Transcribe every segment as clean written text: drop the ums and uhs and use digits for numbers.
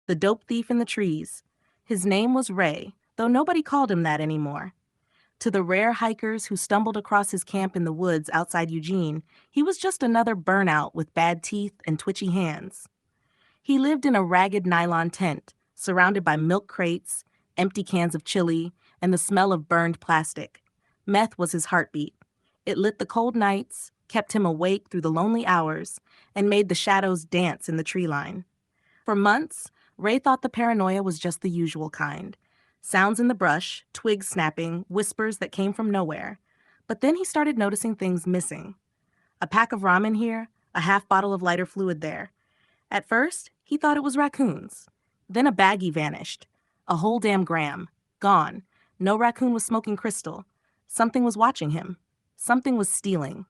The dope thief in the trees. His name was Ray, though nobody called him that anymore. To the rare hikers who stumbled across his camp in the woods outside Eugene, he was just another burnout with bad teeth and twitchy hands. He lived in a ragged nylon tent, surrounded by milk crates, empty cans of chili, and the smell of burned plastic. Meth was his heartbeat. It lit the cold nights, kept him awake through the lonely hours, and made the shadows dance in the tree line. For months, Ray thought the paranoia was just the usual kind. Sounds in the brush, twigs snapping, whispers that came from nowhere. But then he started noticing things missing. A pack of ramen here, a half bottle of lighter fluid there. At first, he thought it was raccoons. Then a baggie vanished. A whole damn gram. Gone. No raccoon was smoking crystal. Something was watching him. Something was stealing.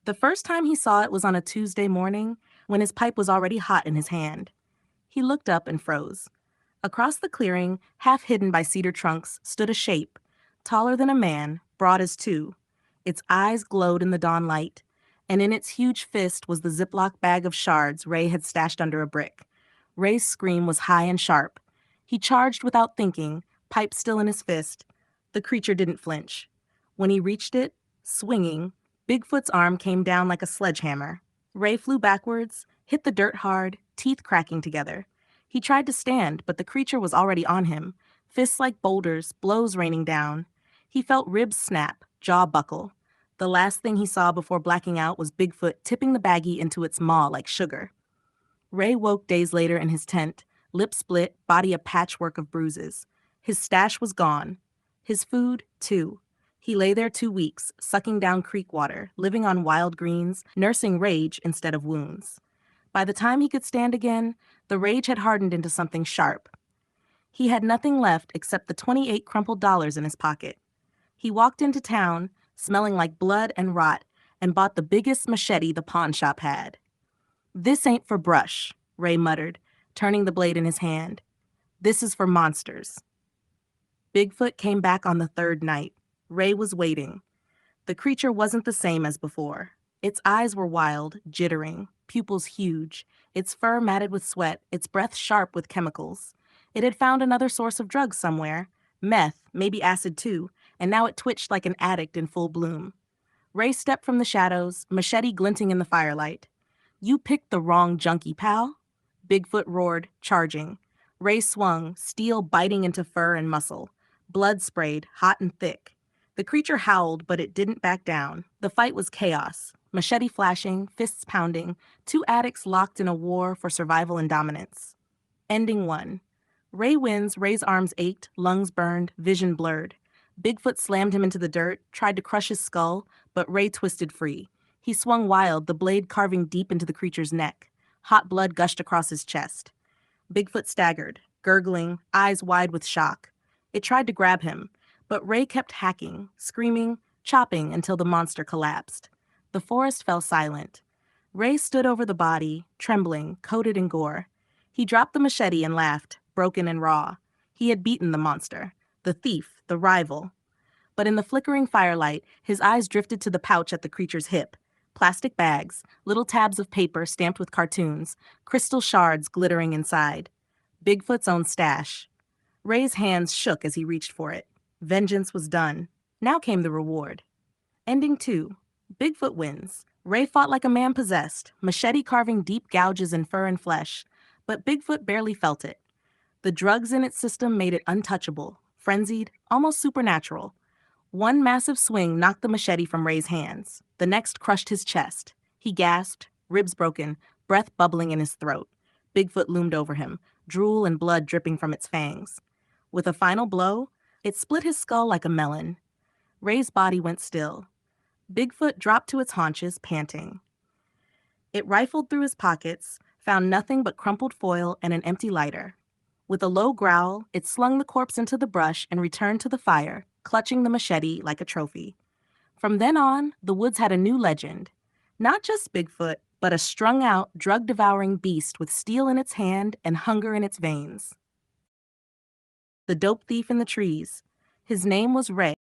The first time he saw it was on a Tuesday morning when his pipe was already hot in his hand. He looked up and froze. Across the clearing, half hidden by cedar trunks, stood a shape, taller than a man, broad as two. Its eyes glowed in the dawn light, and in its huge fist was the Ziploc bag of shards Ray had stashed under a brick. Ray's scream was high and sharp. He charged without thinking, pipe still in his fist. The creature didn't flinch. When he reached it, swinging, Bigfoot's arm came down like a sledgehammer. Ray flew backwards, hit the dirt hard, teeth cracking together. He tried to stand, but the creature was already on him, fists like boulders, blows raining down. He felt ribs snap, jaw buckle. The last thing he saw before blacking out was Bigfoot tipping the baggie into its maw like sugar. Ray woke days later in his tent, lip split, body a patchwork of bruises. His stash was gone. His food, too. He lay there 2 weeks, sucking down creek water, living on wild greens, nursing rage instead of wounds. By the time he could stand again, the rage had hardened into something sharp. He had nothing left except the 28 crumpled dollars in his pocket. He walked into town, smelling like blood and rot, and bought the biggest machete the pawn shop had. "This ain't for brush," Ray muttered, turning the blade in his hand. "This is for monsters." Bigfoot came back on the third night. Ray was waiting. The creature wasn't the same as before. Its eyes were wild, jittering, pupils huge, its fur matted with sweat, its breath sharp with chemicals. It had found another source of drugs somewhere, meth, maybe acid too, and now it twitched like an addict in full bloom. Ray stepped from the shadows, machete glinting in the firelight. "You picked the wrong junkie, pal." Bigfoot roared, charging. Ray swung, steel biting into fur and muscle. Blood sprayed, hot and thick. The creature howled, but it didn't back down. The fight was chaos. Machete flashing, fists pounding, two addicts locked in a war for survival and dominance. Ending 1. Ray wins. Ray's arms ached, lungs burned, vision blurred. Bigfoot slammed him into the dirt, tried to crush his skull, but Ray twisted free. He swung wild, the blade carving deep into the creature's neck. Hot blood gushed across his chest. Bigfoot staggered, gurgling, eyes wide with shock. It tried to grab him, but Ray kept hacking, screaming, chopping until the monster collapsed. The forest fell silent. Ray stood over the body, trembling, coated in gore. He dropped the machete and laughed, broken and raw. He had beaten the monster, the thief, the rival. But in the flickering firelight, his eyes drifted to the pouch at the creature's hip. Plastic bags, little tabs of paper stamped with cartoons, crystal shards glittering inside. Bigfoot's own stash. Ray's hands shook as he reached for it. Vengeance was done. Now came the reward. Ending 2. Bigfoot wins. Ray fought like a man possessed, machete carving deep gouges in fur and flesh, but Bigfoot barely felt it. The drugs in its system made it untouchable, frenzied, almost supernatural. One massive swing knocked the machete from Ray's hands. The next crushed his chest. He gasped, ribs broken, breath bubbling in his throat. Bigfoot loomed over him, drool and blood dripping from its fangs. With a final blow, it split his skull like a melon. Ray's body went still. Bigfoot dropped to its haunches, panting. It rifled through his pockets, found nothing but crumpled foil and an empty lighter. With a low growl, it slung the corpse into the brush and returned to the fire, clutching the machete like a trophy. From then on, the woods had a new legend. Not just Bigfoot, but a strung-out, drug-devouring beast with steel in its hand and hunger in its veins. The dope thief in the trees. His name was Ray.